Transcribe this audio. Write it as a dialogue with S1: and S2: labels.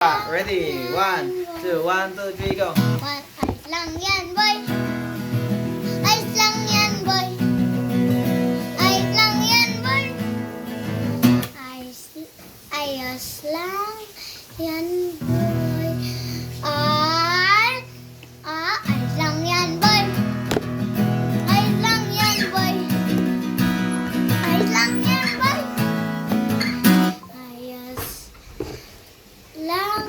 S1: Ready? 1, 2, 1, 2, 3, go.
S2: Ayos lang yan, boy. Ayos lang yan, boy. Ayos lang yan, boy. Ayos lang yan, boy. Ayos lang yan, boy. Ayos lang yan, boy. Ayos lang yan, boy. Ayos lang